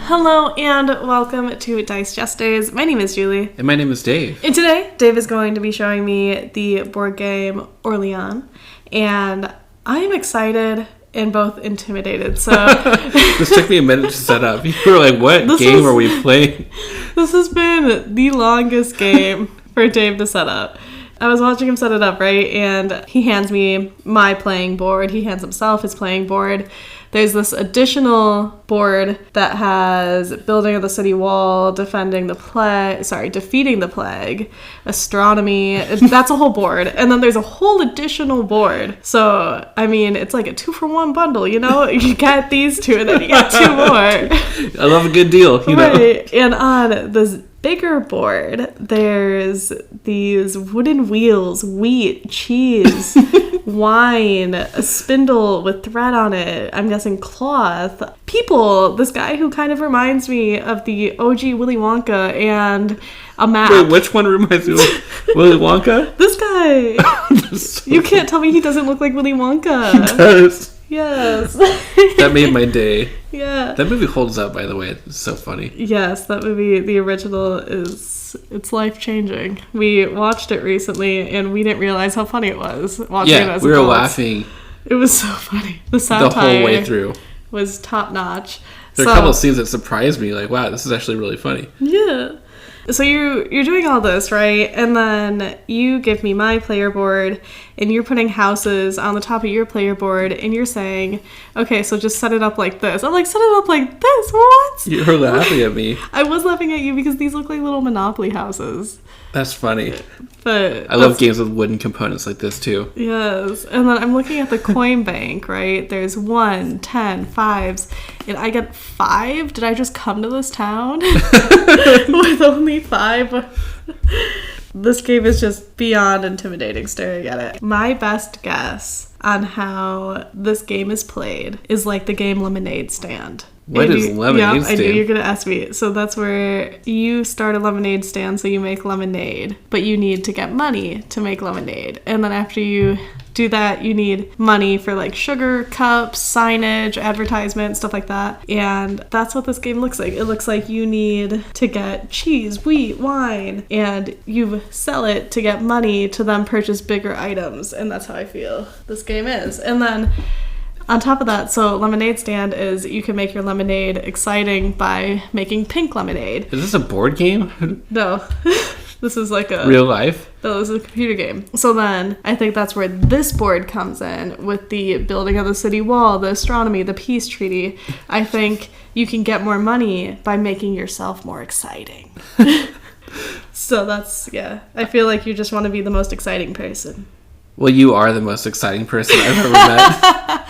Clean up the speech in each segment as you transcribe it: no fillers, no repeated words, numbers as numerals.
Hello and welcome to Dice Jesters. My name is Julie. And my name is Dave. And today, Dave is going to be showing me the board game Orléans. And I am excited and both intimidated. So this took me a minute to set up. You were like, what game are we playing? This has been the longest game for Dave to set up. I was watching him set it up, right? And he hands me my playing board. He hands himself his playing board. There's this additional board that has building of the city wall, defeating the plague, astronomy. That's a whole board. And then there's a whole additional board. So, I mean, it's like a 2-for-1 bundle, you know? You get these two and then you get two more. I love a good deal, you know? Right. And on this bigger board, there's these wooden wheels, wheat, cheese, wine, a spindle with thread on it, I'm guessing cloth, people, this guy who kind of reminds me of the OG Willy Wonka, and a map. Wait, which one reminds you of Willy Wonka? This guy. So you can't tell me he doesn't look like Willy Wonka. He does. Yes. That made my day. Yeah. That movie holds up, by the way. It's so funny. Yes, that movie, the original, it's life-changing. We watched it recently, and we didn't realize how funny it was watching it as we were adults. laughing. It was so funny. The satire the whole way through was top-notch. There are a couple of scenes that surprised me. Like, wow, this is actually really funny. Yeah. So you're doing all this, right? And then you give me my player board, and you're putting houses on the top of your player board, and you're saying, okay, so just set it up like this. I'm like, set it up like this? What? You were laughing at me. I was laughing at you because these look like little Monopoly houses. That's funny. But I love games with wooden components like this, too. Yes. And then I'm looking at the coin bank, right? There's 1, 10, 5s, and I get 5? Did I just come to this town with only 5? This game is just beyond intimidating staring at it. My best guess on how this game is played is like the game Lemonade Stand. What is lemonade stand? I knew you were going to ask me. So that's where you start a lemonade stand, so you make lemonade, but you need to get money to make lemonade. And then after you do that, you need money for like sugar cups, signage, advertisement, stuff like that. And that's what this game looks like. It looks like you need to get cheese, wheat, wine, and you sell it to get money to then purchase bigger items. And that's how I feel this game is. And then on top of that, so lemonade stand is you can make your lemonade exciting by making pink lemonade. Is this a board game? No. This is like a... real life? No, this is a computer game. So then I think that's where this board comes in with the building of the city wall, the astronomy, the peace treaty. I think you can get more money by making yourself more exciting. So that's, yeah. I feel like you just want to be the most exciting person. Well, you are the most exciting person I've ever met.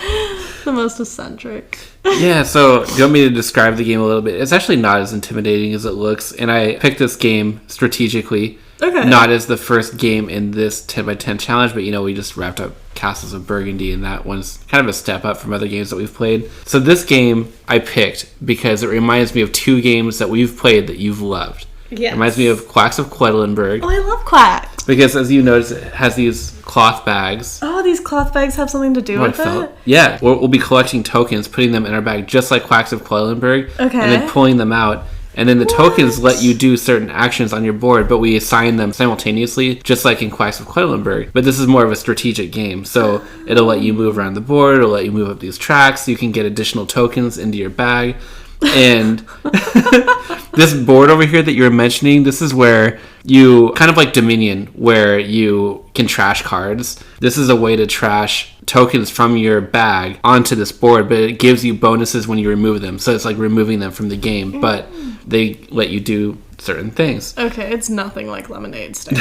The most eccentric. Yeah, so do you want me to describe the game a little bit? It's actually not as intimidating as it looks, and I picked this game strategically. Okay. Not as the first game in this 10x10 challenge, but we just wrapped up Castles of Burgundy, and that one's kind of a step up from other games that we've played. So this game I picked because it reminds me of two games that we've played that you've loved. Yes. It reminds me of Quacks of Quedlinburg. Oh, I love Quacks. Because as you notice, it has these cloth bags. Oh, these cloth bags have something to do with it? Yeah, we'll be collecting tokens, putting them in our bag, just like Quacks of Quedlinburg. Okay. And then pulling them out. And then the tokens let you do certain actions on your board, but we assign them simultaneously, just like in Quacks of Quedlinburg. But this is more of a strategic game, so it'll let you move around the board, it'll let you move up these tracks, you can get additional tokens into your bag. And this board over here that you're mentioning, this is where you, kind of like Dominion, where you can trash cards. This is a way to trash tokens from your bag onto this board, but it gives you bonuses when you remove them. So it's like removing them from the game, but they let you do certain things. Okay, it's nothing like Lemonade Stand.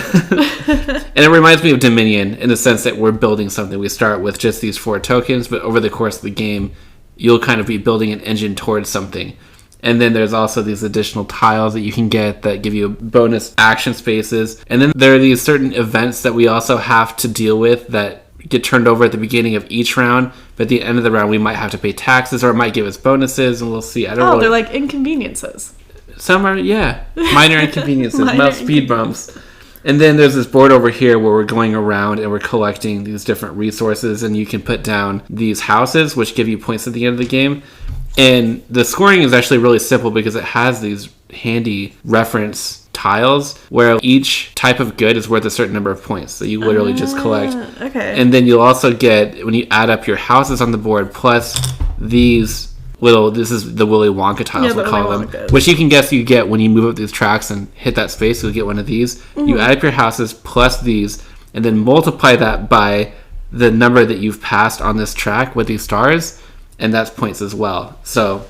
And it reminds me of Dominion in the sense that we're building something. We start with just these 4 tokens, but over the course of the game, you'll kind of be building an engine towards something. And then there's also these additional tiles that you can get that give you bonus action spaces. And then there are these certain events that we also have to deal with that get turned over at the beginning of each round. But at the end of the round, we might have to pay taxes, or it might give us bonuses, and we'll see. I don't know. They're like inconveniences. Some are, yeah. Minor inconveniences, mild speed bumps. And then there's this board over here where we're going around and we're collecting these different resources, and you can put down these houses, which give you points at the end of the game. And the scoring is actually really simple because it has these handy reference tiles where each type of good is worth a certain number of points that you literally just collect. Okay. And then you'll also get, when you add up your houses on the board plus these little, this is the Willy Wonka tiles, we'll call them, which you can guess you get when you move up these tracks and hit that space, you'll get one of these. You add up your houses plus these and then multiply that by the number that you've passed on this track with these stars, and that's points as well. So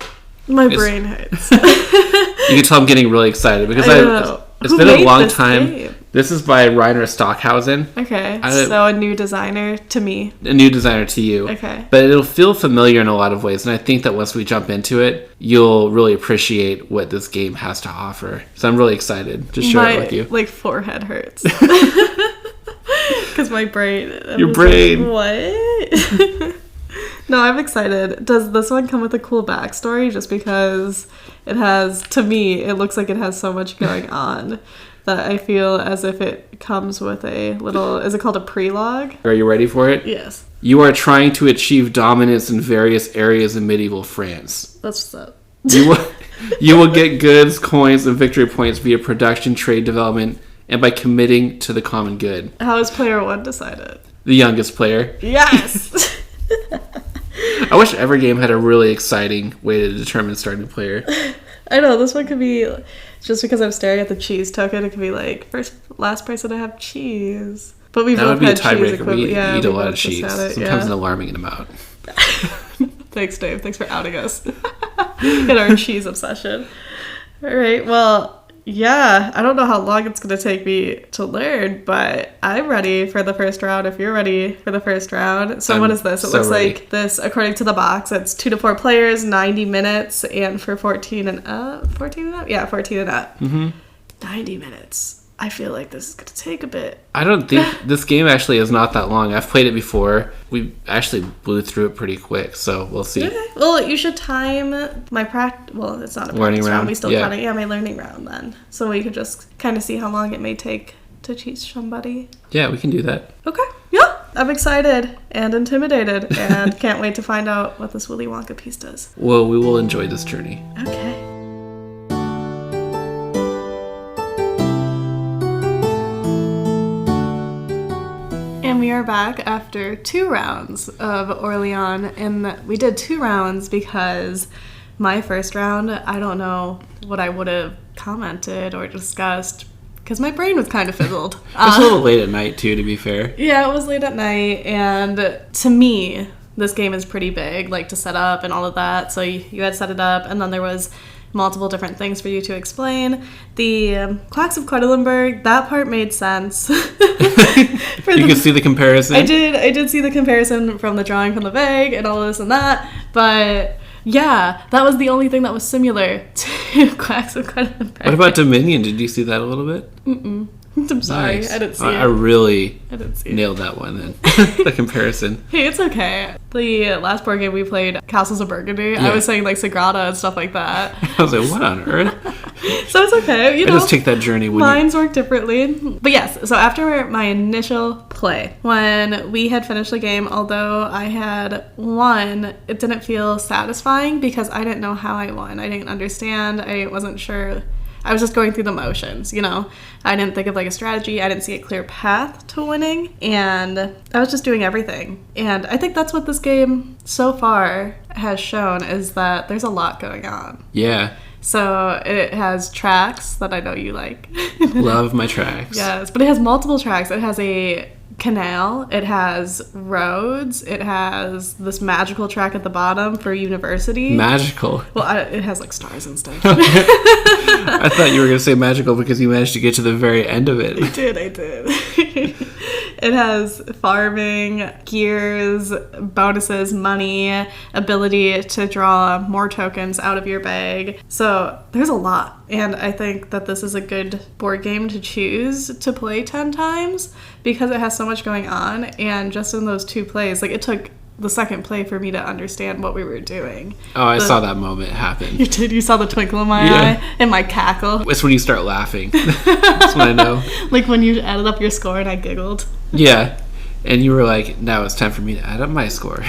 my brain hurts. You can tell I'm getting really excited because it's been a long time. Game? This is by Reiner Stockhausen. Okay, so a new designer to me. A new designer to you. Okay. But it'll feel familiar in a lot of ways, and I think that once we jump into it, you'll really appreciate what this game has to offer. So I'm really excited to share it with you. My forehead hurts. Because my brain... Your brain. Like, what? No, I'm excited. Does this one come with a cool backstory? Just because it has, to me, it looks like it has so much going on that I feel as if it comes with a little, is it called a prelogue? Are you ready for it? Yes. You are trying to achieve dominance in various areas of medieval France. That's what's up. You will get goods, coins, and victory points via production, trade development, and by committing to the common good. How is player one decided? The youngest player. Yes! I wish every game had a really exciting way to determine starting player. I know, this one could be, just because I'm staring at the cheese token, it could be like, last person to have cheese. But we both had cheese equivalent. That would be a tiebreaker. We eat a lot of cheese. Sometimes an alarming amount. Thanks, Dave. Thanks for outing us in our cheese obsession. All right, well... Yeah, I don't know how long it's going to take me to learn, but I'm ready for the first round if you're ready for the first round. So what is this? It looks like this, according to the box, it's 2 to 4 players, 90 minutes, and for 14 and up? 14 and up? Yeah, 14 and up. 90 minutes. I feel like this is going to take a bit. I don't think this game actually is not that long. I've played it before. We actually blew through it pretty quick, so we'll see. Okay. Well, you should time my well, it's not a learning practice round. We still count it. Yeah, my learning round then. So we could just kind of see how long it may take to teach somebody. Yeah, we can do that. Okay. Yeah. I'm excited and intimidated and can't wait to find out what this Willy Wonka piece does. Well, we will enjoy this journey. Okay. And we are back after 2 rounds of Orléans, and we did 2 rounds because my first round, I don't know what I would have commented or discussed because my brain was kind of fizzled. It was a little late at night too, to be fair. Yeah, it was late at night, and to me, this game is pretty big, like to set up and all of that. So you had set it up, and then there was multiple different things for you to explain. The Quacks of Quedlinburg, that part made sense. You can see the comparison. I did see the comparison from the drawing from the bag and all this and that, but yeah, that was the only thing that was similar to Quacks of Quedlinburg. What about Dominion? Did you see that a little bit? I'm sorry, nice. I didn't see it. I really nailed that one then. The comparison. Hey, it's okay. The last board game we played, Castles of Burgundy, I was saying like Sagrada and stuff like that. I was like, what on earth? So it's okay, I just take that journey. Minds work differently. But yes, so after my initial play, when we had finished the game, although I had won, it didn't feel satisfying because I didn't know how I won. I didn't understand. I wasn't sure. I was just going through the motions, you know. I didn't think of like a strategy. I didn't see a clear path to winning, and I was just doing everything. And I think that's what this game so far has shown, is that there's a lot going on. Yeah. So it has tracks that I know you like. Love my tracks. Yes, but it has multiple tracks. It has a canal, it has roads, it has this magical track at the bottom for university. Magical? Well, it has like stars and stuff. I thought you were going to say magical because you managed to get to the very end of it. I did. It has farming, gears, bonuses, money, ability to draw more tokens out of your bag. So there's a lot. And I think that this is a good board game to choose to play 10 times because it has so much going on. And just in those 2 plays, like it took the second play for me to understand what we were doing. Oh, I saw that moment happen. You did? You saw the twinkle in my eye and my cackle? It's when you start laughing. That's when I know. Like when you added up your score and I giggled. Yeah. And you were like, now it's time for me to add up my score.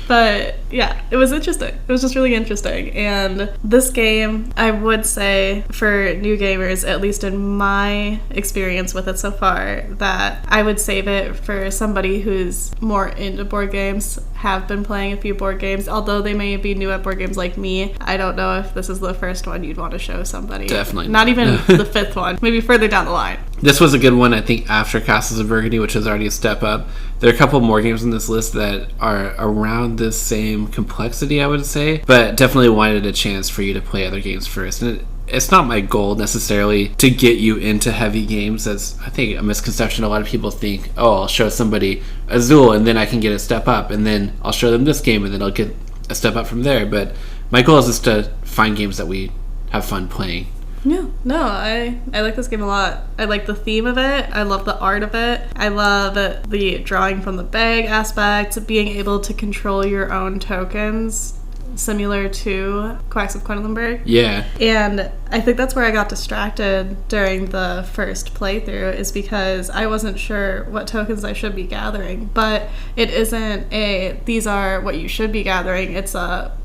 But yeah, it was interesting. It was just really interesting. And this game, I would say for new gamers, at least in my experience with it so far, that I would save it for somebody who's more into board games, have been playing a few board games. Although they may be new at board games like me, I don't know if this is the first one you'd want to show somebody. Definitely not even the fifth one, maybe further down the line. This was a good one, I think, after Castles of Burgundy, which is already a step up. There are a couple more games on this list that are around this same complexity, I would say, but definitely wanted a chance for you to play other games first. And it's not my goal necessarily to get you into heavy games. That's, I think, a misconception. A lot of people think, oh, I'll show somebody Azul and then I can get a step up, and then I'll show them this game and then I'll get a step up from there. But my goal is just to find games that we have fun playing. Yeah, no, I like this game a lot. I like the theme of it. I love the art of it. I love the drawing from the bag aspect, being able to control your own tokens, similar to Quacks of Quedlinburg. Yeah. And I think that's where I got distracted during the first playthrough, is because I wasn't sure what tokens I should be gathering. But it isn't these are what you should be gathering. It's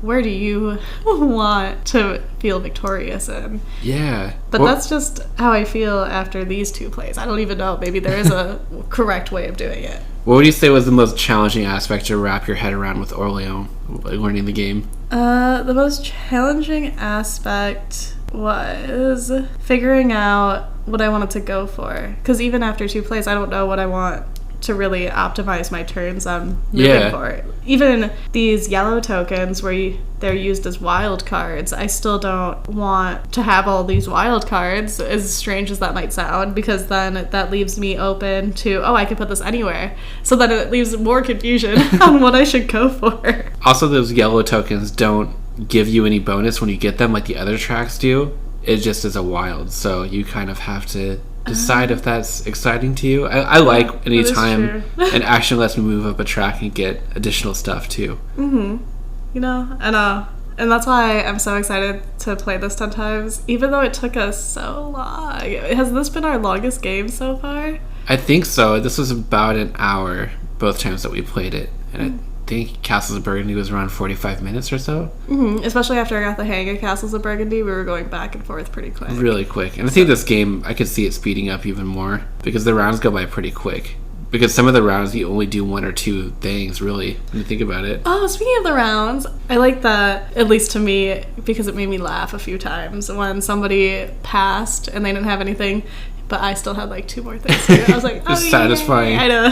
where do you want to feel victorious in? Yeah. But that's just how I feel after these two plays. I don't even know. Maybe there is a correct way of doing it. What would you say was the most challenging aspect to wrap your head around with Orléans, like learning the game? The most challenging aspect was figuring out what I wanted to go for. Because even after two plays, I don't know what I want to really optimize my turns I'm moving for. Even these yellow tokens where they're used as wild cards, I still don't want to have all these wild cards, as strange as that might sound, because then that leaves me open to, I could put this anywhere. So then it leaves more confusion on what I should go for. Also, those yellow tokens don't give you any bonus when you get them like the other tracks do. It just is a wild, so you kind of have to decide if that's exciting to you. I like any time an action lets me move up a track and get additional stuff too. Mm-hmm. You know, and that's why I'm so excited to play this 10 times, even though it took us so long. Has this been our longest game so far? I think so. This was about an hour both times that we played it, and I think Castles of Burgundy was around 45 minutes or so. Mm-hmm. Especially after I got the hang of Castles of Burgundy, we were going back and forth pretty quick. Really quick. And I think this game, I could see it speeding up even more, because the rounds go by pretty quick. Because some of the rounds, you only do one or two things, really, when you think about it. Oh, speaking of the rounds, I like that, at least to me, because it made me laugh a few times, when somebody passed and they didn't have anything, but I still had like two more things to do. I was like, oh, it's satisfying. I know.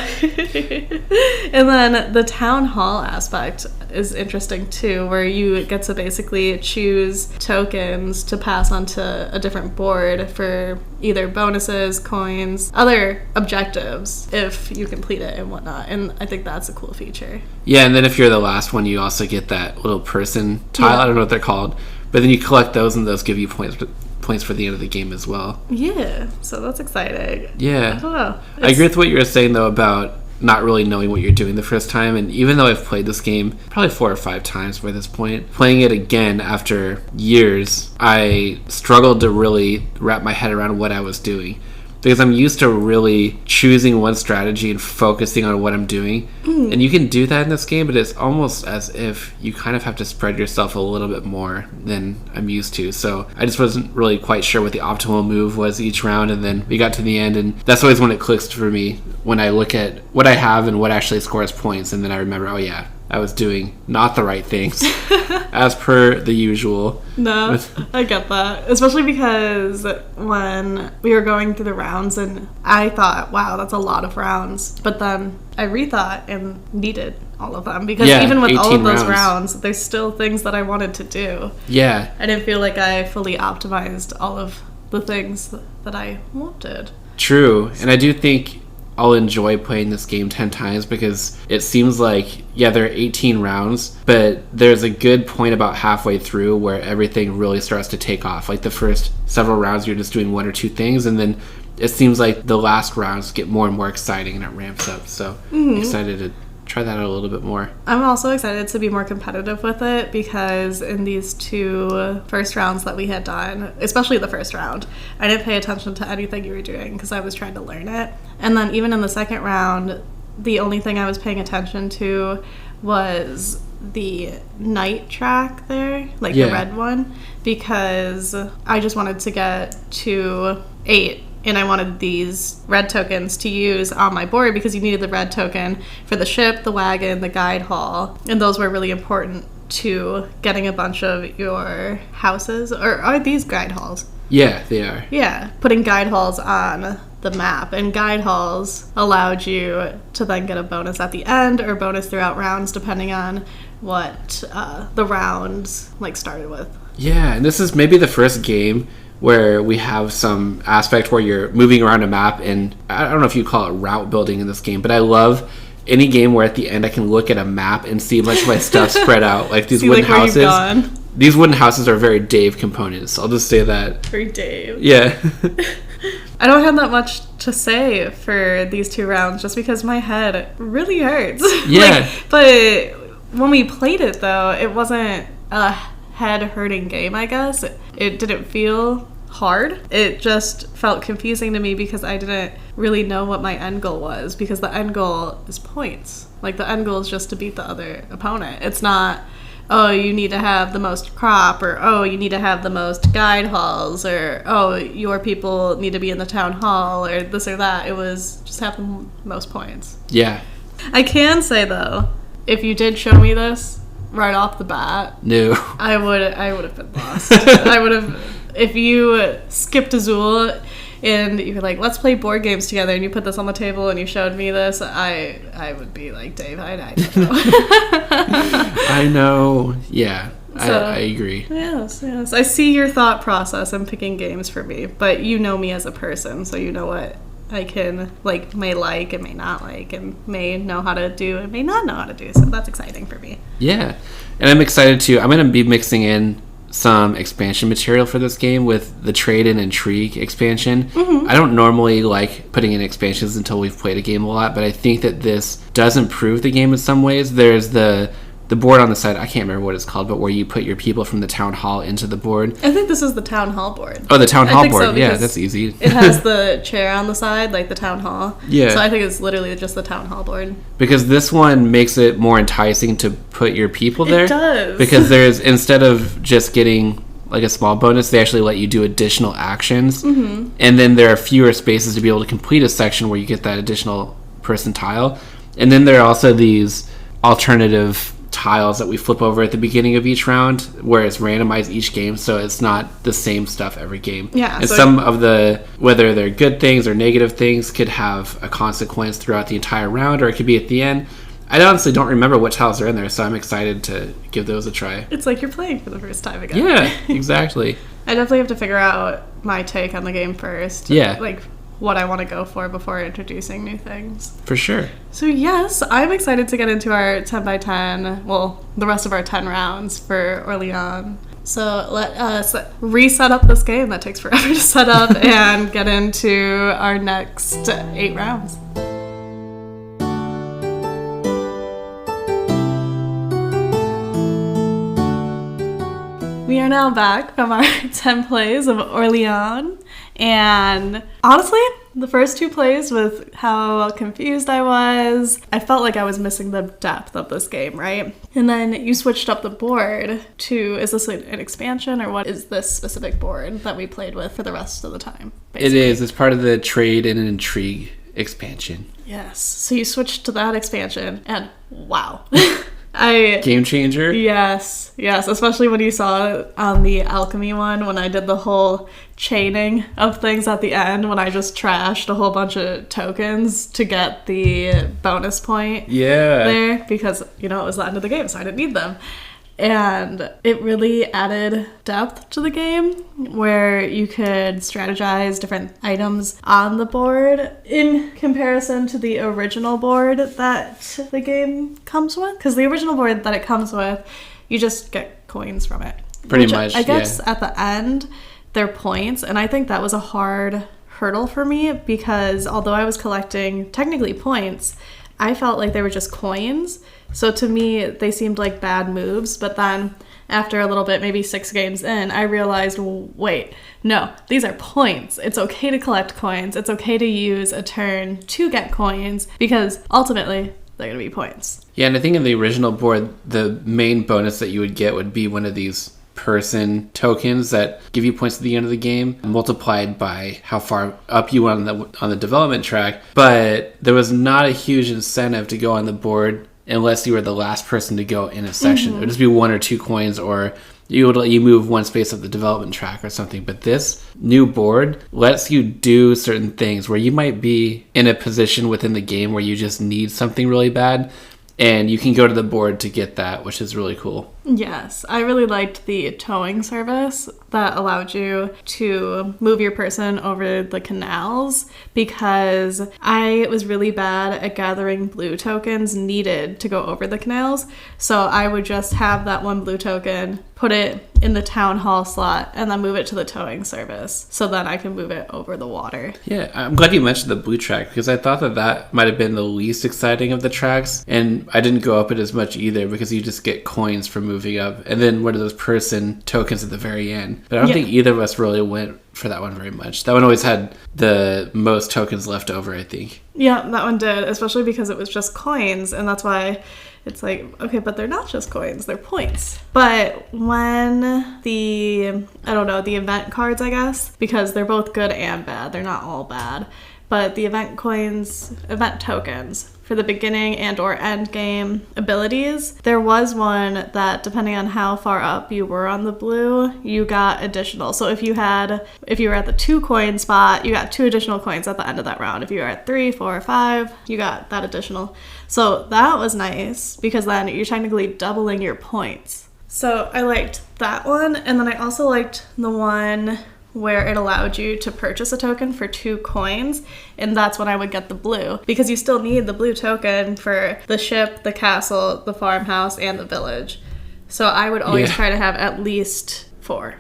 And then the town hall aspect is interesting too, where you get to basically choose tokens to pass onto a different board for either bonuses, coins, other objectives if you complete it and whatnot. And I think that's a cool feature. Yeah, and then if you're the last one, you also get that little person tile. Yeah. I don't know what they're called, but then you collect those, and those give you points for the end of the game as well. Yeah, so that's exciting. Yeah. I don't know. I agree with what you were saying, though, about not really knowing what you're doing the first time. And even though I've played this game probably 4 or 5 times by this point, playing it again after years, I struggled to really wrap my head around what I was doing. Because I'm used to really choosing one strategy and focusing on what I'm doing. And you can do that in this game, but it's almost as if you kind of have to spread yourself a little bit more than I'm used to. So I just wasn't really quite sure what the optimal move was each round, and then we got to the end, and that's always when it clicks for me, when I look at what I have and what actually scores points, and then I remember, oh yeah, I was doing not the right things as per the usual. No, I get that. Especially because when we were going through the rounds and I thought, wow, that's a lot of rounds. But then I rethought and needed all of them. Because even with all of those rounds, there's still things that I wanted to do. Yeah. I didn't feel like I fully optimized all of the things that I wanted. True. And I do think I'll enjoy playing this game 10 times, because it seems like, yeah, there are 18 rounds, but there's a good point about halfway through where everything really starts to take off. Like the first several rounds, you're just doing 1 or 2 things, and then it seems like the last rounds get more and more exciting and it ramps up. So I'm excited to try that out a little bit more. I'm also excited to be more competitive with it because in these 2 first rounds that we had done, especially the first round, I didn't pay attention to anything you were doing because I was trying to learn it. And then even in the second round, the only thing I was paying attention to was the night track there, like the red one, because I just wanted to get to 8 and I wanted these red tokens to use on my board because you needed the red token for the ship, the wagon, the guide hall, and those were really important to getting a bunch of your houses. Or are these guide halls? Yeah, they are. Yeah, putting guide halls on the map, and guide halls allowed you to then get a bonus at the end or bonus throughout rounds depending on what the rounds like started with. Yeah, and this is maybe the first game where we have some aspect where you're moving around a map, and I don't know if you call it route building in this game, but I love any game where at the end I can look at a map and see a bunch of my stuff spread out, like these wooden houses. These wooden houses are very Dave components. I'll just say that. Very Dave. Yeah. I don't have that much to say for these 2 rounds just because my head really hurts. Yeah. But when we played it, though, it wasn't a head-hurting game, I guess. It didn't feel hard. It just felt confusing to me because I didn't really know what my end goal was, because the end goal is points. Like, the end goal is just to beat the other opponent. It's not, oh, you need to have the most crop, or oh, you need to have the most guide halls, or oh, your people need to be in the town hall, or this or that. It was just have the most points. Yeah. I can say, though, if you did show me this right off the bat, no, I would have been lost. I would have, if you skipped Azul and you were like, let's play board games together, and you put this on the table and you showed me this, I would be like, Dave, I don't know. I know. Yeah, so, I agree. Yes. I see your thought process in picking games for me, but you know me as a person, so you know what I can may like and may not like, and may know how to do and may not know how to do. So that's exciting for me. Yeah, and I'm excited too. I'm going to be mixing in some expansion material for this game with the Trade and Intrigue expansion. I don't normally like putting in expansions until we've played a game a lot, but I think that this does improve the game in some ways. There's the board on the side, I can't remember what it's called, but where you put your people from the town hall into the board. I think this is the town hall board. Oh, the town hall board. So, yeah, that's easy. It has the chair on the side, like the town hall. Yeah. So I think it's literally just the town hall board. Because this one makes it more enticing to put your people there. It does. Because there's, instead of just getting like a small bonus, they actually let you do additional actions. And then there are fewer spaces to be able to complete a section where you get that additional person tile. And then there are also these alternative tiles that we flip over at the beginning of each round, where it's randomized each game, so it's not the same stuff every game. Yeah. And so some of the, whether they're good things or negative things, could have a consequence throughout the entire round, or it could be at the end. I honestly don't remember what tiles are in there, so I'm excited to give those a try. It's like you're playing for the first time again. Yeah, exactly. I definitely have to figure out my take on the game first. Yeah. Like, what I want to go for before introducing new things. For sure. So yes, I'm excited to get into our 10x10, well, the rest of our 10 rounds for Orléans. So let us reset up this game that takes forever to set up and get into our next 8 rounds. We are now back from our 10 plays of Orléans, and honestly, the first 2 plays, with how confused I was, I felt like I was missing the depth of this game, right? And then you switched up the board to, is this an expansion, or what is this specific board that we played with for the rest of the time? Basically? It is. It's part of the Trade and Intrigue expansion. Yes. So you switched to that expansion, and wow. Game changer? Yes, especially when you saw it on the alchemy one, when I did the whole chaining of things at the end, when I just trashed a whole bunch of tokens to get the bonus point there, because, it was the end of the game, so I didn't need them. And it really added depth to the game, where you could strategize different items on the board in comparison to the original board that the game comes with. Because the original board that it comes with, you just get coins from it. Pretty much, I guess at the end, they're points, and I think that was a hard hurdle for me, because although I was collecting technically points, I felt like they were just coins. So to me, they seemed like bad moves. But then after a little bit, maybe 6 games in, I realized, wait, no, these are points. It's okay to collect coins. It's okay to use a turn to get coins because ultimately they're going to be points. Yeah, and I think in the original board, the main bonus that you would get would be one of these person tokens that give you points at the end of the game, multiplied by how far up you went on the development track. But there was not a huge incentive to go on the board unless you were the last person to go in a section. It would just be 1 or 2 coins, or you would let you move 1 space up the development track or something. But this new board lets you do certain things where you might be in a position within the game where you just need something really bad, and you can go to the board to get that, which is really cool. Yes, I really liked the towing service that allowed you to move your person over the canals, because I was really bad at gathering blue tokens needed to go over the canals. So I would just have that 1 blue token, put it in the town hall slot, and then move it to the towing service. So then I can move it over the water. Yeah, I'm glad you mentioned the blue track, because I thought that might have been the least exciting of the tracks. And I didn't go up it as much either, because you just get coins for moving up, and then one of those person tokens at the very end. But I don't think either of us really went for that one very much. That one always had the most tokens left over, I think. Yeah, that one did, especially because it was just coins, and that's why it's like, okay, but they're not just coins, they're points. But when the event cards, I guess, because they're both good and bad, they're not all bad, but the event tokens for the beginning and or end game abilities, there was one that, depending on how far up you were on the blue, you got additional. So if you were at the 2 coin spot, you got 2 additional coins at the end of that round. If you were at 3, 4, or 5, you got that additional. So that was nice, because then you're technically doubling your points. So I liked that one, and then I also liked the one where it allowed you to purchase a token for 2 coins, and that's when I would get the blue, because you still need the blue token for the ship, the castle, the farmhouse, and the village. So I would always try to have at least 4.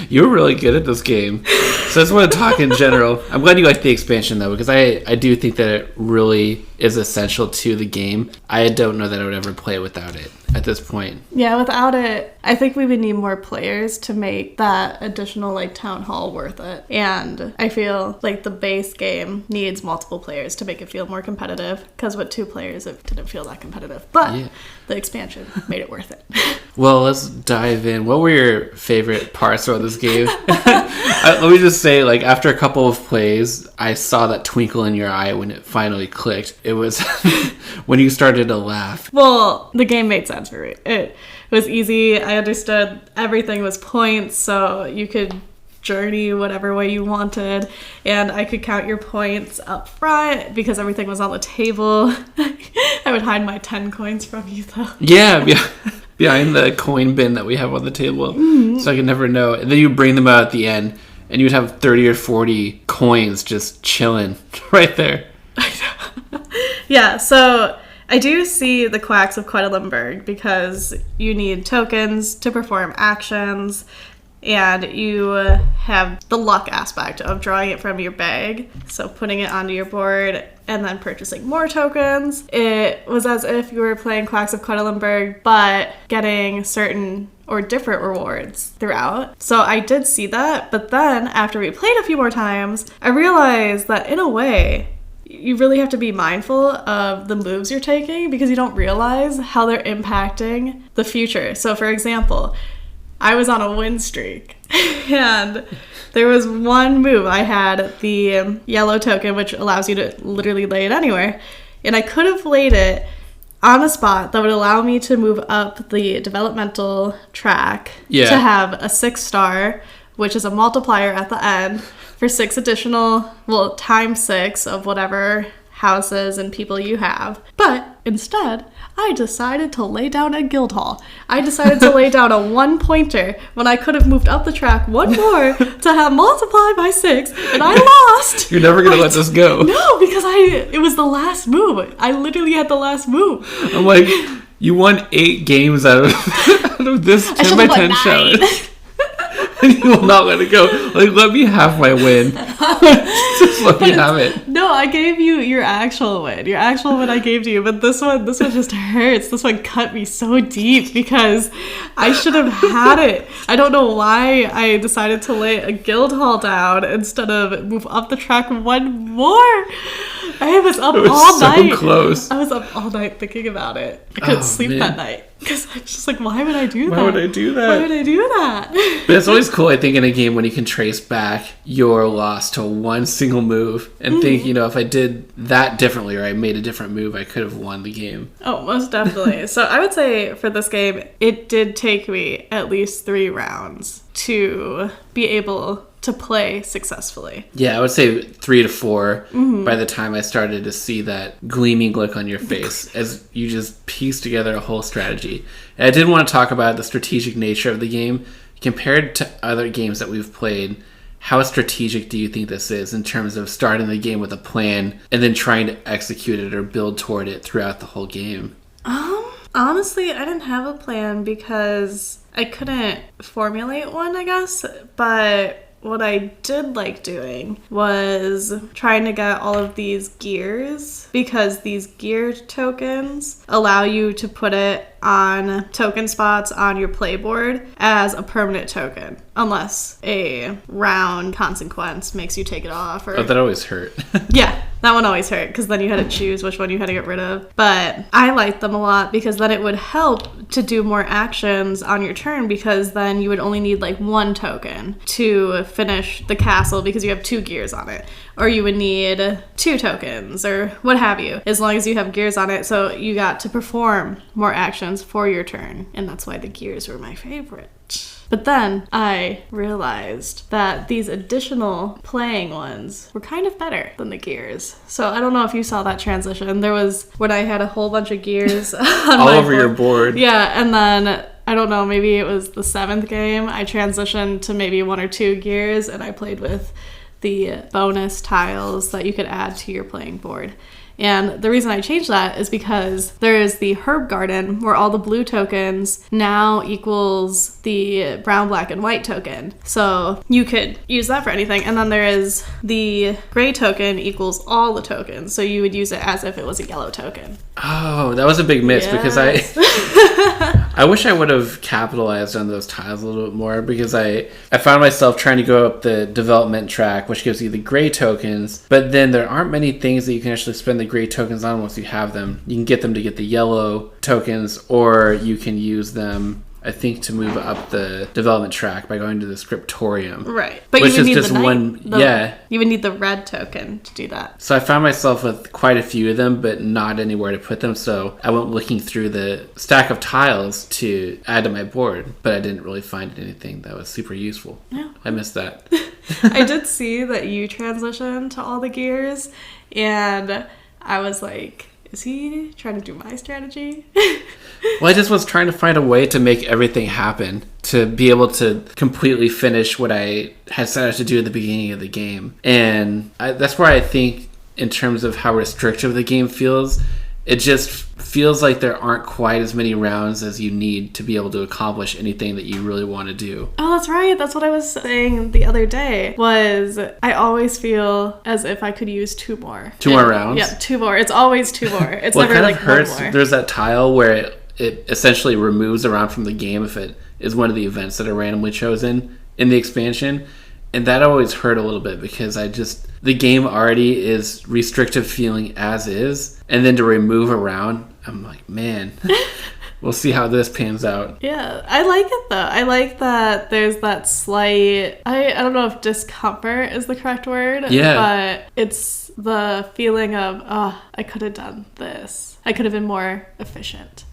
You were really good at this game. So I just want to talk in general. I'm glad you liked the expansion, though, because I do think that it really is essential to the game. I don't know that I would ever play it without it at this point. Yeah, without it, I think we would need more players to make that additional town hall worth it. And I feel like the base game needs multiple players to make it feel more competitive, because with 2 players it didn't feel that competitive. But the expansion made it worth it. Well, let's dive in. What were your favorite parts of this game? Let me just say, after a couple of plays, I saw that twinkle in your eye when it finally clicked. It was when you started to laugh. Well, the game made sense for me. It was easy. I understood everything was points, so you could journey whatever way you wanted, and I could count your points up front because everything was on the table. I would hide my 10 coins from you, though. Yeah. Behind the coin bin that we have on the table, so I could never know. And then you bring them out at the end, and you'd have 30 or 40 coins just chilling right there. Yeah, so I do see the quacks of Quedlinburg, because you need tokens to perform actions, and you have the luck aspect of drawing it from your bag, so putting it onto your board and then purchasing more tokens. It was as if you were playing Quacks of Quedlinburg, but getting certain or different rewards throughout. So I did see that, but then after we played a few more times, I realized that in a way, you really have to be mindful of the moves you're taking, because you don't realize how they're impacting the future. So for example, I was on a win streak, and there was one move. I had the yellow token, which allows you to literally lay it anywhere, and I could have laid it on a spot that would allow me to move up the developmental track to have a 6-star, which is a multiplier at the end for 6 additional, times 6 of whatever houses and people you have. But instead, I decided to lay down a guild hall. I decided to lay down a 1-pointer when I could have moved up the track 1 more to have multiplied by 6, and I lost. You're never going to let this go. No, because it was the last move. I literally had the last move. I'm like, you won 8 games out of this 10 by 10 challenge. You will not let it go. Like, let me have my win. Just let me have it. No, I gave you your actual win. Your actual win I gave to you, but this one just hurts. This one cut me so deep because I should have had it. I don't know why I decided to lay a guild hall down instead of move up the track one more. I was up all night. Close. I was up all night thinking about it. I couldn't sleep that night because I was just like, why would I do that? Why would I do that? Why would I do that? But it's always cool, I think, in a game when you can trace back your loss to one single move and think, if I did that differently or I made a different move, I could have won the game. Oh, most definitely. So I would say for this game, it did take me at least 3 rounds to be able to play successfully. Yeah, I would say 3 to 4 by the time I started to see that gleaming look on your face as you just piece together a whole strategy. And I did want to talk about the strategic nature of the game. Compared to other games that we've played, how strategic do you think this is in terms of starting the game with a plan and then trying to execute it or build toward it throughout the whole game? Honestly, I didn't have a plan because I couldn't formulate one, I guess. But what I did like doing was trying to get all of these gears because these gear tokens allow you to put it on token spots on your playboard as a permanent token unless a round consequence makes you take it off. Or that always hurt. Yeah, that one always hurt because then you had to choose which one you had to get rid of. But I liked them a lot because then it would help to do more actions on your turn because then you would only need like 1 token to finish the castle because you have 2 gears on it. Or you would need 2 tokens or what have you, as long as you have gears on it. So you got to perform more actions for your turn. And that's why the gears were my favorite. But then I realized that these additional playing ones were kind of better than the gears. So I don't know if you saw that transition. There was when I had a whole bunch of gears on all over your board. Yeah, and then I don't know, maybe it was the 7th game. I transitioned to maybe 1 or 2 gears and I played with the bonus tiles that you could add to your playing board. And the reason I changed that is because there is the herb garden where all the blue tokens now equals the brown, black, and white token. So you could use that for anything. And then there is the gray token equals all the tokens. So you would use it as if it was a yellow token. Oh, that was a big miss because I wish I would have capitalized on those tiles a little bit more because I found myself trying to go up the development track, which gives you the gray tokens, but then there aren't many things that you can actually spend the gray tokens on once you have them. You can get them to get the yellow tokens, or you can use them, I think, to move up the development track by going to the scriptorium. Right. But which you would is need just the one. yeah. You would need the red token to do that. So I found myself with quite a few of them, but not anywhere to put them. So I went looking through the stack of tiles to add to my board, but I didn't really find anything that was super useful. Yeah. I missed that. I did see that you transitioned to all the gears, and I was like, is he trying to do my strategy? Well, I just was trying to find a way to make everything happen, to be able to completely finish what I had set out to do at the beginning of the game. And that's where I think, in terms of how restrictive the game feels, it just feels like there aren't quite as many rounds as you need to be able to accomplish anything that you really want to do. Oh, that's right. That's what I was saying the other day, was I always feel as if I could use 2 more. 2 more rounds? Yeah, 2 more. It's always 2 more. It's well, never it kind like of hurts. 1 more. There's that tile where it essentially removes a round from the game if it is one of the events that are randomly chosen in the expansion. And that always hurt a little bit because the game already is restrictive feeling as is. And then to remove a round, I'm like, man, we'll see how this pans out. Yeah, I like it though. I like that there's that slight, I don't know if discomfort is the correct word. Yeah. But it's the feeling of, I could have done this. I could have been more efficient.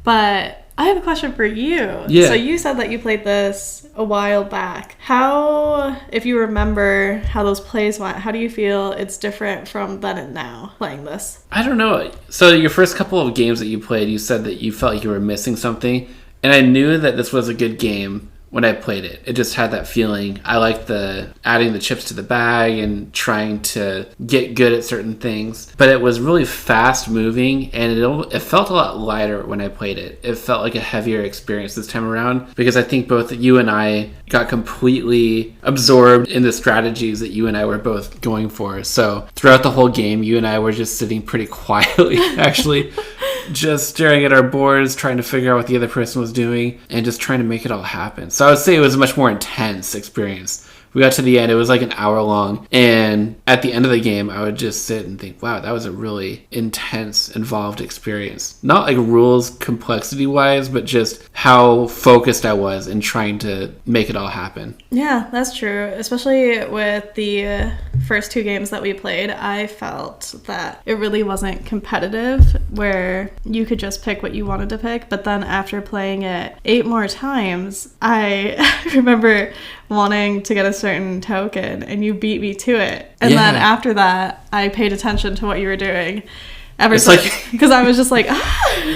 But I have a question for you. Yeah. So you said that you played this a while back. How, if you remember how those plays went, how do you feel it's different from then and now playing this? I don't know. So your first couple of games that you played, you said that you felt like you were missing something. And I knew that this was a good game, when I played it. It just had that feeling. I liked the adding the chips to the bag and trying to get good at certain things. But it was really fast moving, and it felt a lot lighter when I played it. It felt like a heavier experience this time around, because I think both you and I got completely absorbed in the strategies that you and I were both going for. So throughout the whole game, you and I were just sitting pretty quietly, actually, just staring at our boards, trying to figure out what the other person was doing, and just trying to make it all happen. So I would say it was a much more intense experience. We got to the end, it was like an hour long, and at the end of the game, I would just sit and think, wow, that was a really intense, involved experience. Not like rules complexity-wise, but just how focused I was in trying to make it all happen. Yeah, that's true. Especially with the first 2 games that we played, I felt that it really wasn't competitive, where you could just pick what you wanted to pick, but then after playing it 8 more times, I remember wanting to get a certain token, and you beat me to it. And then after that, I paid attention to what you were doing. Because I was just like,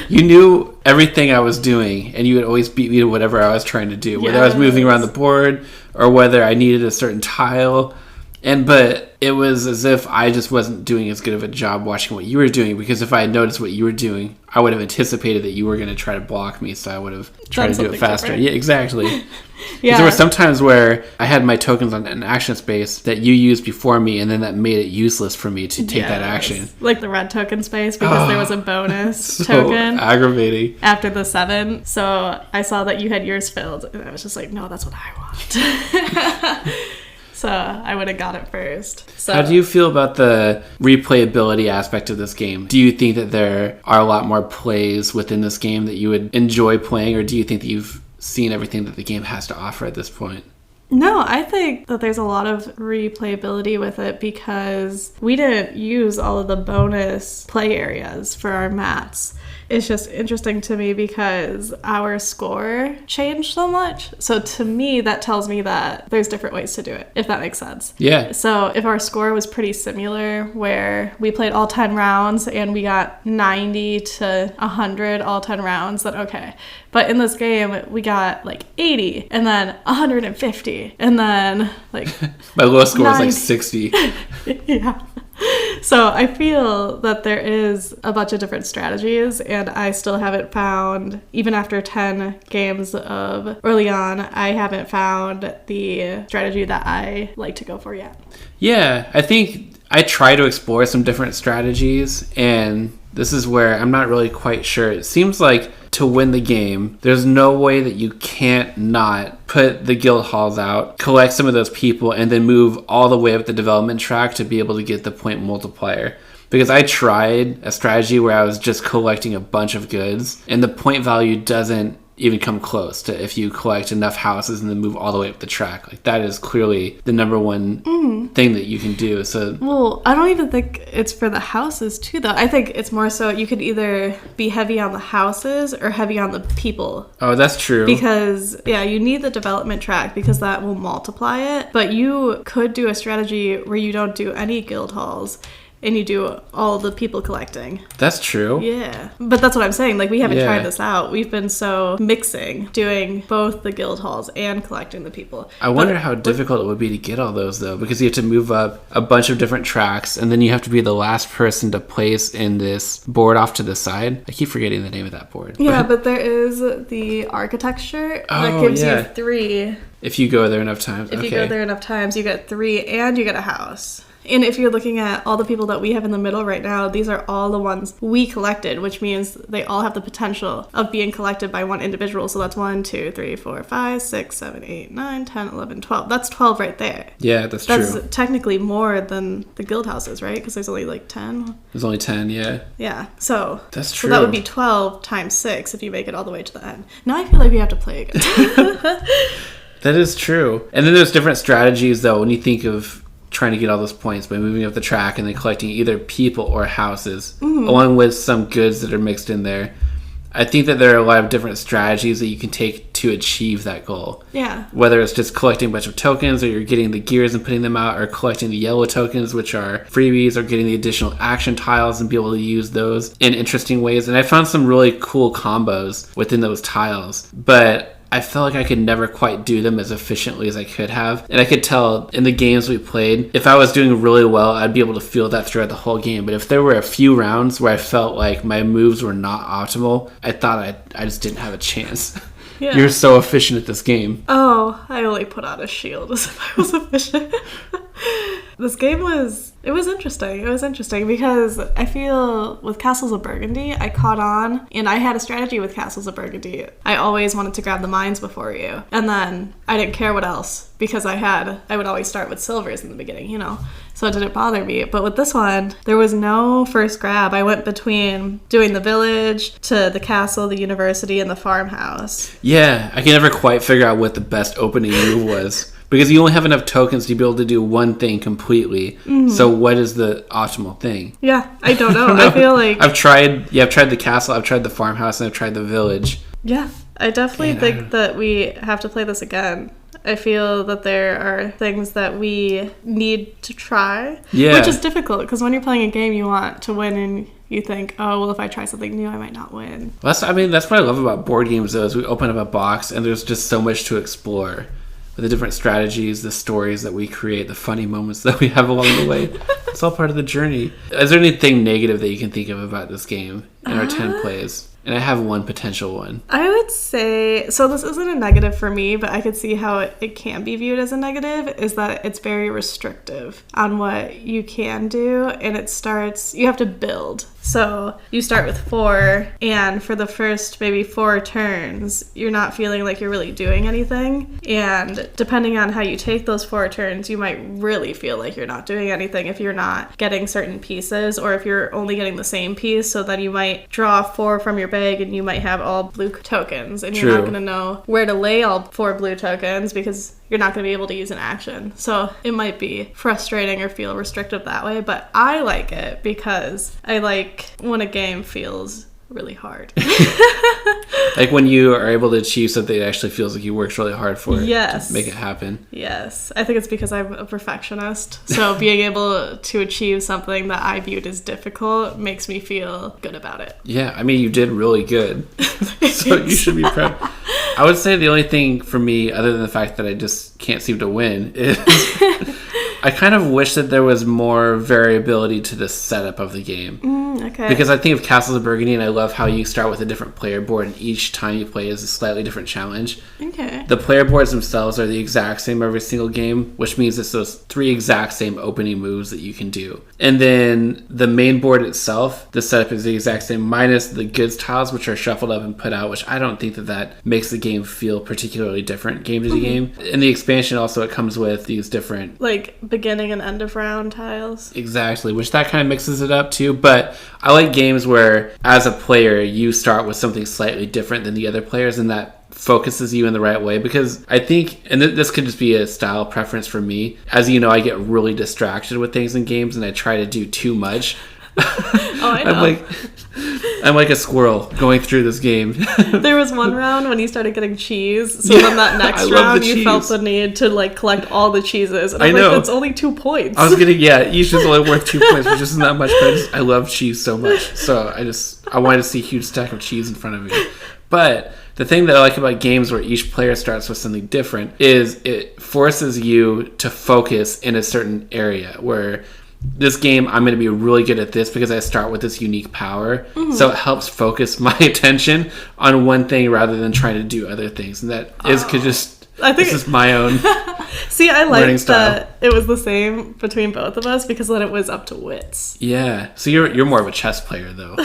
You knew everything I was doing, and you would always beat me to whatever I was trying to do, whether I was moving around the board or whether I needed a certain tile. But it was as if I just wasn't doing as good of a job watching what you were doing, because if I had noticed what you were doing, I would have anticipated that you were going to try to block me, so I would have tried to do it faster. Different. Yeah, exactly. There were some times where I had my tokens on an action space that you used before me, and then that made it useless for me to take that action. Like the red token space, because there was a bonus so token. Aggravating. After the 7. So I saw that you had yours filled, and I was just like, no, that's what I want. So I would have got it first. So. How do you feel about the replayability aspect of this game? Do you think that there are a lot more plays within this game that you would enjoy playing, or do you think that you've seen everything that the game has to offer at this point? No, I think that there's a lot of replayability with it, because we didn't use all of the bonus play areas for our mats. It's just interesting to me because our score changed so much. So to me, that tells me that there's different ways to do it, if that makes sense. Yeah. So if our score was pretty similar, where we played all 10 rounds and we got 90 to 100 all 10 rounds, then okay. But in this game, we got like 80 and then 150 and then like my lowest score was like 60. Yeah. So I feel that there is a bunch of different strategies, and I still haven't found, even after 10 games of Orléans, I haven't found the strategy that I like to go for yet. Yeah, I think I try to explore some different strategies, and this is where I'm not really quite sure. It seems like to win the game, there's no way that you can't not put the guild halls out, collect some of those people, and then move all the way up the development track to be able to get the point multiplier. Because I tried a strategy where I was just collecting a bunch of goods, and the point value doesn't even come close to if you collect enough houses and then move all the way up the track. Like, that is clearly the number one thing that you can do. So, well, I don't even think it's for the houses too, though. I think it's more so you could either be heavy on the houses or heavy on the people. Oh, that's true. Because, yeah, you need the development track because that will multiply it. But you could do a strategy where you don't do any guild halls and you do all the people collecting. That's true. Yeah. But that's what I'm saying. Like, we haven't tried this out. We've been so mixing, doing both the guild halls and collecting the people. I wonder how difficult it would be to get all those, though, because you have to move up a bunch of different tracks, and then you have to be the last person to place in this board off to the side. I keep forgetting the name of that board. Yeah, but there is the architecture that gives you 3. If you go there enough times. If you go there enough times, you get 3 and you get a house. And if you're looking at all the people that we have in the middle right now, these are all the ones we collected, which means they all have the potential of being collected by one individual. So that's 1, 2, 3, 4, 5, 6, 7, 8, 9, 10, 11, 12. That's 12 right there. Yeah, that's true. That's technically more than the guild houses, right? Because there's only like 10. There's only 10, yeah. Yeah, so that's true. So that would be 12 times 6 if you make it all the way to the end. Now I feel like we have to play again. That is true. And then there's different strategies, though, when you think of trying to get all those points by moving up the track and then collecting either people or houses, along with some goods that are mixed in there. I think that there are a lot of different strategies that you can take to achieve that goal. Yeah. Whether it's just collecting a bunch of tokens, or you're getting the gears and putting them out, or collecting the yellow tokens, which are freebies, or getting the additional action tiles and be able to use those in interesting ways. And I found some really cool combos within those tiles. But I felt like I could never quite do them as efficiently as I could have. And I could tell in the games we played, if I was doing really well, I'd be able to feel that throughout the whole game. But if there were a few rounds where I felt like my moves were not optimal, I thought I just didn't have a chance. Yeah. You're so efficient at this game. Oh, I only put on a shield as if I was efficient. This game was interesting. It was interesting because I feel with Castles of Burgundy, I caught on, and I had a strategy with Castles of Burgundy. I always wanted to grab the mines before you, and then I didn't care what else because I would always start with silvers in the beginning, so it didn't bother me. But with this one, there was no first grab. I went between doing the village to the castle, the university, and the farmhouse. Yeah, I can never quite figure out what the best opening move was. Because you only have enough tokens to be able to do one thing completely. Mm-hmm. So what is the optimal thing? Yeah, I don't know. I feel like... I've tried the castle, I've tried the farmhouse, and I've tried the village. Yeah, I definitely think that we have to play this again. I feel that there are things that we need to try. Yeah. Which is difficult, because when you're playing a game, you want to win, and you think, oh, well, if I try something new, I might not win. That's what I love about board games, though, is we open up a box, and there's just so much to explore. The different strategies, the stories that we create, the funny moments that we have along the way. It's all part of the journey. Is there anything negative that you can think of about this game in our 10 plays? And I have one potential one. I would say, so this isn't a negative for me, but I could see how it can be viewed as a negative, is that it's very restrictive on what you can do. And you have to build. So you start with 4, and for the first maybe 4 turns, you're not feeling like you're really doing anything. And depending on how you take those 4 turns, you might really feel like you're not doing anything if you're not getting certain pieces, or if you're only getting the same piece. So then you might draw 4 from your bag, and you might have all blue tokens, and you're not going to know where to lay all 4 blue tokens because you're not going to be able to use an action. So it might be frustrating or feel restrictive that way, but I like it because I like when a game feels really hard. Like when you are able to achieve something, it actually feels like you worked really hard for it to make it happen. Yes. I think it's because I'm a perfectionist. So being able to achieve something that I viewed as difficult makes me feel good about it. Yeah, I mean, you did really good. So you should be proud. I would say the only thing for me, other than the fact that I just can't seem to win, is I kind of wish that there was more variability to the setup of the game. Okay. Because I think of Castles of Burgundy, and I love how you start with a different player board, and each time you play is a slightly different challenge. Okay. The player boards themselves are the exact same every single game, which means it's those 3 exact same opening moves that you can do. And then the main board itself, the setup is the exact same, minus the goods tiles, which are shuffled up and put out, which I don't think that makes the game feel particularly different game to game. In the expansion also, it comes with these different... like beginning and end of round tiles. Exactly, which that kind of mixes it up too. But I like games where, as a player, you start with something slightly different than the other players, and that focuses you in the right way. Because I think, and this could just be a style preference for me, as you know, I get really distracted with things in games, and I try to do too much. Oh, I know. I'm like a squirrel going through this game. There was one round when you started getting cheese, so then that next round you felt the need to like collect all the cheeses. And I'm like, that's only 2 points. I was getting, each is only worth 2 points, which isn't that much, but I love cheese so much. So I wanted to see a huge stack of cheese in front of me. But the thing that I like about games where each player starts with something different is it forces you to focus in a certain area where... this game, I'm going to be really good at this because I start with this unique power. Mm-hmm. So it helps focus my attention on one thing rather than trying to do other things. And that this is my own See, I like that it was the same between both of us because then it was up to wits. Yeah. So you're more of a chess player, though.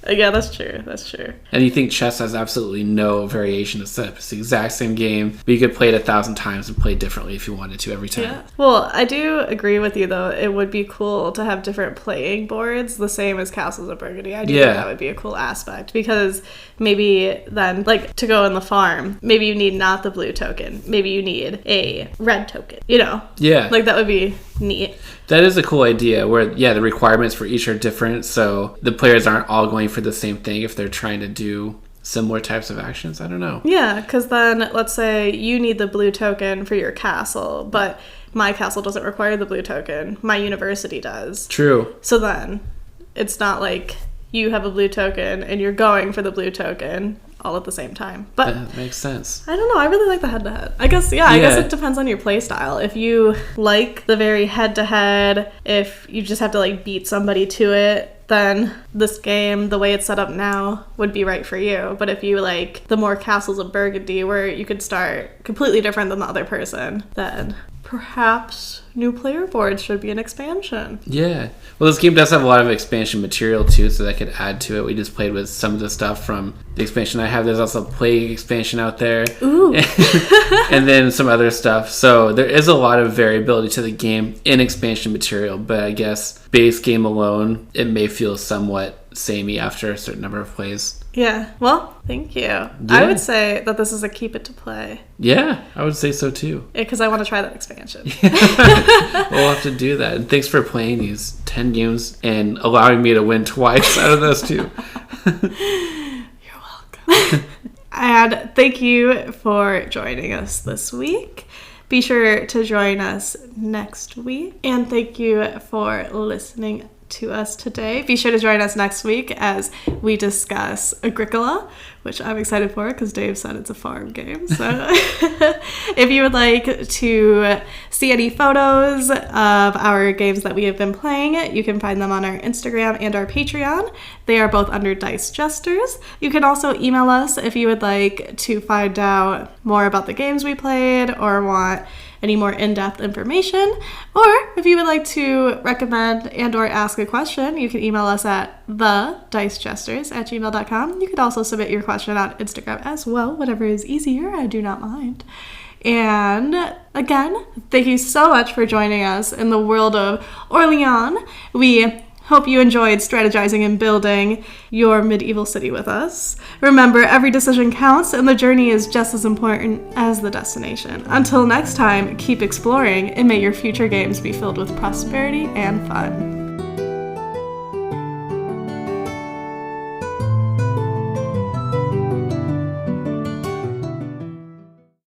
Yeah, that's true. That's true. And you think chess has absolutely no variation to setup. It's the exact same game, but you could play it 1,000 times and play it differently if you wanted to every time. Yeah. Well, I do agree with you, though. It would be cool to have different playing boards, the same as Castles of Burgundy. I do think that would be a cool aspect because maybe then, like, to go in the farm, maybe you need not the blue token. Maybe you need a red token, Yeah. Like, that would be neat. That is a cool idea where, the requirements for each are different, so the players aren't all going for the same thing if they're trying to do similar types of actions. I don't know. Yeah, because then let's say you need the blue token for your castle, but my castle doesn't require the blue token. My university does. True. So then it's not like you have a blue token and you're going for the blue token. all at the same time. But that makes sense. I don't know. I really like the head-to-head. I guess it depends on your play style. If you like the very head-to-head, if you just have to like beat somebody to it, then this game, the way it's set up now, would be right for you. But if you like the more Castles of Burgundy, where you could start completely different than the other person, then perhaps new player boards should be an expansion. Yeah. Well, this game does have a lot of expansion material too, so that could add to it. We just played with some of the stuff from the expansion I have. There's also a Plague expansion out there. Ooh. And then some other stuff. So there is a lot of variability to the game in expansion material, but I guess base game alone, it may feel somewhat samey after a certain number of plays. Yeah. Well, thank you. Yeah. I would say that this is a keep it to play. Yeah, I would say so too. Because I want to try that expansion. We'll have to do that. And thanks for playing these 10 games and allowing me to win twice out of those two. You're welcome. And thank you for joining us this week. Be sure to join us next week. And thank you for listening to us today. Be sure to join us next week as we discuss Agricola, which I'm excited for because Dave said it's a farm game. So if you would like to see any photos of our games that we have been playing, you can find them on our Instagram and our Patreon. They are both under Dice Jesters. You can also email us if you would like to find out more about the games we played or want any more in-depth information, or if you would like to recommend and or ask a question, you can email us at thedicejesters@gmail.com. You could also submit your question on Instagram as well, whatever is easier. I do not mind. And again, thank you so much for joining us in the world of Orléans. We hope you enjoyed strategizing and building your medieval city with us. Remember, every decision counts, and the journey is just as important as the destination. Until next time, keep exploring, and may your future games be filled with prosperity and fun.